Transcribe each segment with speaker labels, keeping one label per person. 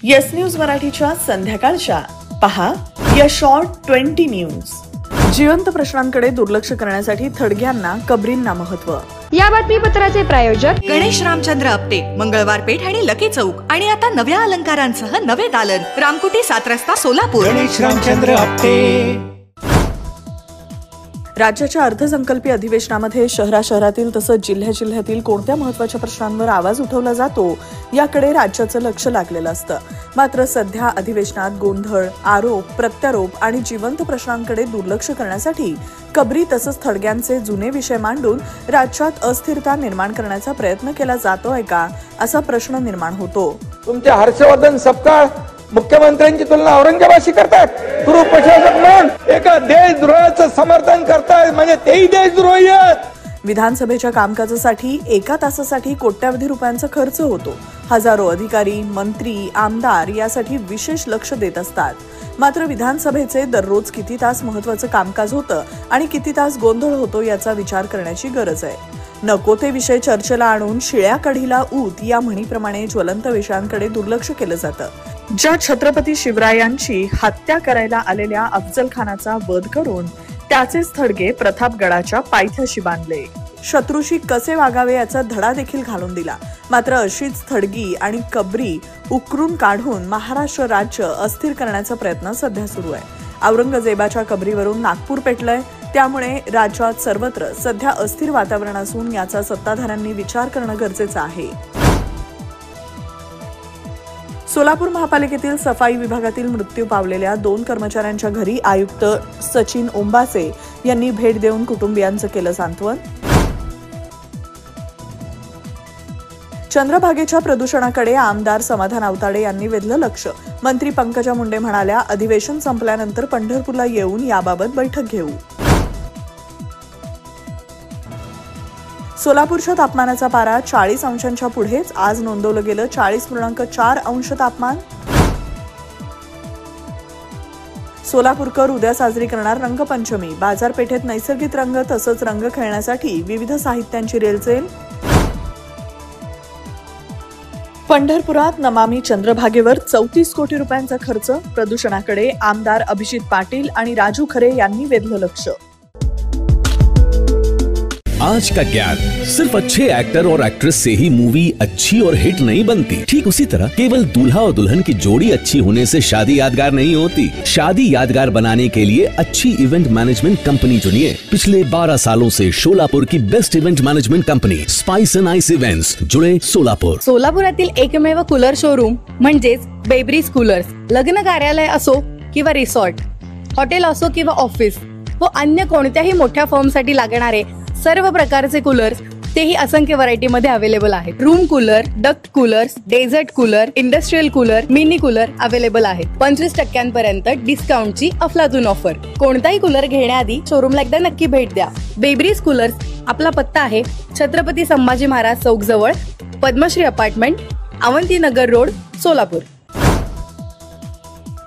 Speaker 1: Yes news मराठीच्या संध्याकाळच्या पहा या शॉर्ट 20 न्यूज. जिवंत प्रश्नांकडे दुर्लक्ष करण्यासाठी थडग्यांना कबरींना महत्व.
Speaker 2: या बातमीपत्राचे प्रायोजक
Speaker 3: गणेश रामचंद्र आपटे, मंगळवार पेठ आणि लकी चौक आणि आता नव्या अलंकारांसह नवे दालन, रामकुटी 7 रस्ता सोलापूर.
Speaker 4: गणेश रामचंद्र आपटे.
Speaker 1: राज्याच्या अर्थसंकल्पीय अधिवेशनामध्ये शहरातील तसंच जिल्ह्यातील कोणत्या महत्त्वाच्या प्रश्नांवर आवाज उठवला जातो याकडे राज्याचं लक्ष लागलेलं असतं. मात्र सध्या अधिवेशनात गोंधळ, आरोप, प्रत्यारोप आणि जिवंत प्रश्नांकडे दुर्लक्ष करण्यासाठी कबरी तसंच थडग्यांचे जुने विषय मांडून राज्यात अस्थिरता निर्माण करण्याचा प्रयत्न केला जातोय का, असा प्रश्न निर्माण होतो.
Speaker 5: तुमचे हर्षवर्धन सपकाळ मुख्यमंत्र्यांची तुलना औरंगजेबाशी करतात. गुरु प्रशासक म्हणून एका देशद्रोहाचं समर्थन करतात, म्हणजे तेही देशद्रोही आहेत.
Speaker 1: विधानसभेच्या कामकाजासाठी एका तासासाठी कोट्यावधी रुपयांचा खर्च होतो. हजारो अधिकारी, मंत्री, आमदार यासाठी विशेष लक्ष देत असतात. मात्र विधानसभेचे दररोज किती तास महत्त्वाचं कामकाज होतं आणि किती तास गोंधळ होतो याचा विचार करण्याची गरज आहे. नको ते विषय चर्चेला आणून शिळ्या कढीला ऊत या म्हणीप्रमाणे ज्वलंत विषयांकडे दुर्लक्ष केलं जातं. ज्या छत्रपती शिवरायांची हत्या करायला आलेल्या अफजल खानाचा वध करून त्याचेच थडगे प्रतापगडाच्या पायथ्याशी बांधले. शत्रूशी कसे वागावे याचा धडा देखील घालून दिला. मात्र अशीच थडगी आणि कबरी उकरून काढून महाराष्ट्र राज्य अस्थिर करण्याचा प्रयत्न सध्या सुरू आहे. औरंगजेबाच्या कबरीवरून नागपूर पेटलंय. त्यामुळे राज्यात सर्वत्र सध्या अस्थिर वातावरण असून याचा सत्ताधाऱ्यांनी विचार करणं गरजेचं आहे. सोलापूर महापालिकेतील सफाई विभागातील मृत्यू पावलेल्या 2 कर्मचाऱ्यांच्या घरी आयुक्त सचिन ओंबासे यांनी भेट देऊन कुटुंबियांचं केलं सांत्वन. चंद्रभागेच्या प्रदूषणाकडे आमदार समाधान आवताडे यांनी वेधलं लक्ष. मंत्री पंकजा मुंडे म्हणाल्या, अधिवेशन संपल्यानंतर पंढरपूरला येऊन याबाबत बैठक घेऊ. सोलापूरच्या तापमानाचा पारा 40 अंशांच्या पुढेच. आज नोंदवलं गेलं 40.4 अंश तापमान. सोलापूरकर उद्या साजरी करणार रंगपंचमी. बाजारपेठेत नैसर्गिक रंग तसंच रंग खेळण्यासाठी विविध साहित्यांची रेलचेल. पंढरपुरात नमामी चंद्रभागेवर 34 कोटी रुपयांचा खर्च. प्रदूषणाकडे आमदार अभिजित पाटील आणि राजू खरे यांनी वेधलं लक्ष.
Speaker 6: आज का ज्ञान सिर्फ अच्छे एक्टर और एक्ट्रेस से ही मूवी अच्छी और हिट नहीं बनती. ठीक उसी तरह केवल दूल्हा और दुल्हन की जोड़ी अच्छी होने से शादी यादगार नहीं होती. शादी यादगार बनाने के लिए अच्छी इवेंट मैनेजमेंट कंपनी चुनिए. पिछले 12 सालों से सोलापुर की best event management company spice end ice events जुड़े सोलापुर.
Speaker 2: सोलापुरातील एकमेव कूलर शोरूम म्हणजेच बेब्रिज कूलर्स. लग्न कार्यालय असो किंवा रिसॉर्ट, हॉटेल असो किंवा ऑफिस व अन्य कोणत्याही मोठ्या फर्मसाठी लागणारे सर्व प्रकारचे कूलर्स, तेही असंख्य व्हरायटी मध्ये अवेलेबल आहेत. Room cooler, duct coolers, desert cooler, industrial cooler, mini cooler available आहेत. 25% डिस्काउंटची अफलातून ऑफर. कोणताही कूलर घेण्याआधी शोरूमला एकदा नक्की भेट द्या. बेब्रिज कूलर्स. आपला पत्ता आहे छत्रपती संभाजी महाराज चौक जवळ, पद्मश्री अपार्टमेंट, अवंतीनगर रोड, सोलापूर.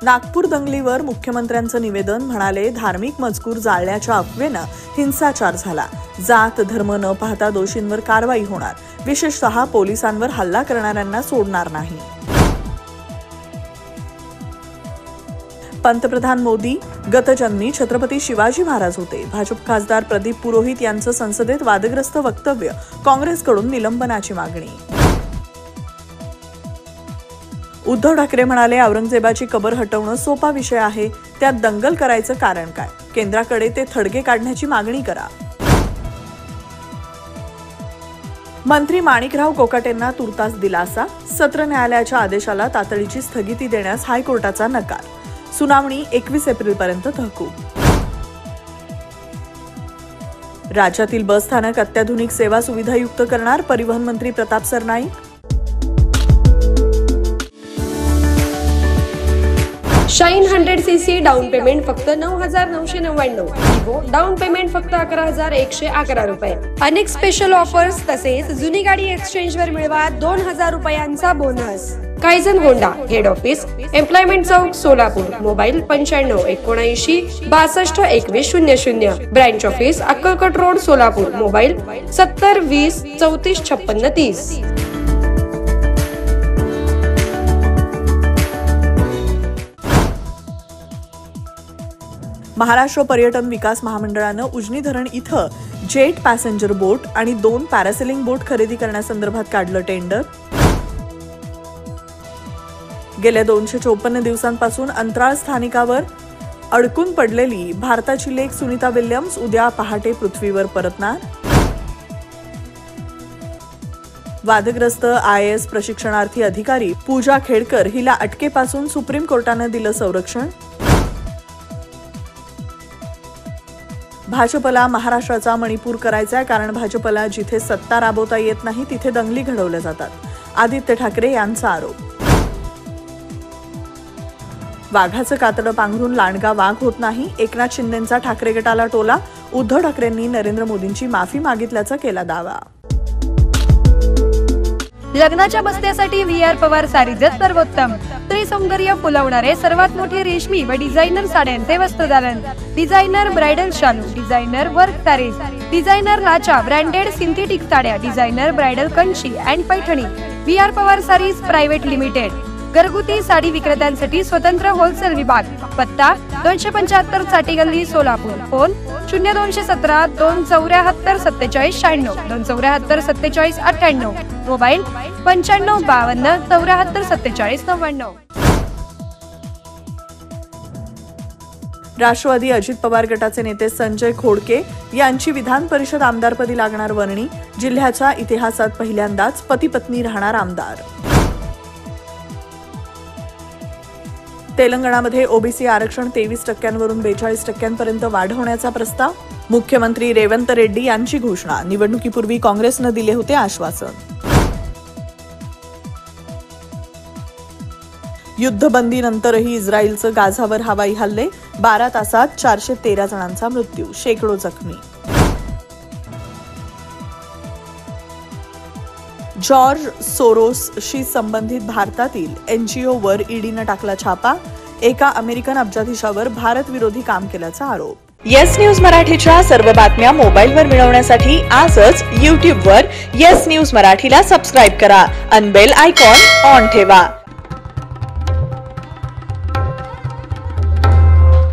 Speaker 1: नागपूर दंगलीवर मुख्यमंत्र्यांचं निवेदन. म्हणाले, धार्मिक मजकूर जाळण्याच्या अफवेनं हिंसाचार झाला. जात धर्म न पाहता दोषींवर कारवाई होणार. विशेषतः पोलिसांवर हल्ला करणाऱ्यांना सोडणार नाही. पंतप्रधान मोदी गतजन्मी छत्रपती शिवाजी महाराज होते. भाजप खासदार प्रदीप पुरोहित यांचं संसदेत वादग्रस्त वक्तव्य. काँग्रेसकडून निलंबनाची मागणी. उद्धव ठाकरे म्हणाले, औरंगजेबाची कबर हटवणं सोपा विषय आहे. त्यात दंगल करायचं कारण काय? केंद्राकडे ते थडगे काढण्याची मागणी करा. मंत्री माणिकराव कोकाटेंना तुर्तास दिलासा. सत्र न्यायालयाच्या आदेशाला तातडीची स्थगिती देण्यास हायकोर्टाचा नकार. सुनावणी 21 एप्रिलपर्यंत तहकूब. राज्यातील बस स्थानक अत्याधुनिक सेवा सुविधायुक्त करणार. परिवहन मंत्री Pratap Sarnaik.
Speaker 7: Shine 100cc down payment फक्त 9,999. विवो डाऊन पेमेंट फक्त 11,111 रुपये. अनेक स्पेशल ऑफर्स तसेच जुनी गाडी एक्सचेंज वर मिळवा 2,000 रुपयांचा bonus. Kaizen Honda head office employment Chowk Solapur. Mobile 9579 branch office Akkalkot road Solapur. Mobile 7020 345630.
Speaker 1: Maharashtra पर्यटन विकास महामंडळानं उजनी धरण इथं जेट पॅसेंजर बोट आणि 2 पॅरासेलिंग बोट खरेदी करण्यासंदर्भात काढलं टेंडर. गेल्या 254 दिवसांपासून अंतराळ स्थानिकावर अडकून पडलेली भारताची लेक सुनीता विल्यम्स उद्या पहाटे पृथ्वीवर परतणार. वादग्रस्त IAS प्रशिक्षणार्थी अधिकारी पूजा खेडकर हिला अटकेपासून सुप्रीम कोर्टानं दिलं संरक्षण. भाजपला महाराष्ट्राचा मणिपूर करायचा आहे, कारण भाजपला जिथे सत्ता राबवता येत नाही तिथे दंगली घडवल्या जातात. आदित्य ठाकरे यांचा आरोप. वाघाचं कातडं पांघरून लांडगा वाघ होत नाही, एकनाथ शिंदेंचा ठाकरे गटाला टोला. उद्धव ठाकरेंनी नरेंद्र मोदींची माफी मागितल्याचा केला दावा.
Speaker 7: लग्नाच्या बस्त्यासाठी VR पवार सारीजच सर्वोत्तम. स्त्री सौंदर्य फुलवणारे सर्वात मोठे रेशमी व डिझायनर साड्यांचे वस्त्रदालन. डिझायनर ब्रायडल शालू, डिझायनर वर्क सारीज, डिझायनर लाचा, ब्रँडेड सिंथेटिक साड्या, designer bridal Kanchi and Paithani. VR Pawar Sarees private limited. घरगुती साडी विक्रेत्यांसाठी स्वतंत्र होलसेल विभाग. पत्ता 275 चाटी गल्ली सोलापूर. फोन 0217 274 47 96 274 47 98. मोबाईल 95 52 74 47 99.
Speaker 1: राष्ट्रवादी अजित पवार गटाचे नेते संजय खोडके यांची विधान परिषद आमदारपदी लागणार वर्णी. जिल्ह्याच्या इतिहासात पहिल्यांदाच पती पत्नी राहणार आमदार. तेलंगणामध्ये ओबीसी आरक्षण 23% 42% वाढवण्याचा प्रस्ताव. मुख्यमंत्री रेवंत रेड्डी यांची घोषणा. निवडणुकीपूर्वी काँग्रेसनं दिले होते आश्वासन. युद्धबंदीनंतरही इस्रायलचं गाझावर हवाई हल्ले. 12 तासात 413 जणांचा मृत्यू, शेकडो जखमी. जॉर्ज सोरोसशी संबंधित भारतातील NGOवर ईडीनं टाकला छापा. एका अमेरिकन अब्जाधीशावर भारत विरोधी काम केल्याचा आरोप.
Speaker 8: येस न्यूज मराठीच्या सर्व बातम्या मोबाईलवर मिळवण्यासाठी आजच YouTubeवर येस न्यूज मराठीला सबस्क्राईब करा. अन बेल आयकॉन ऑन ठेवा.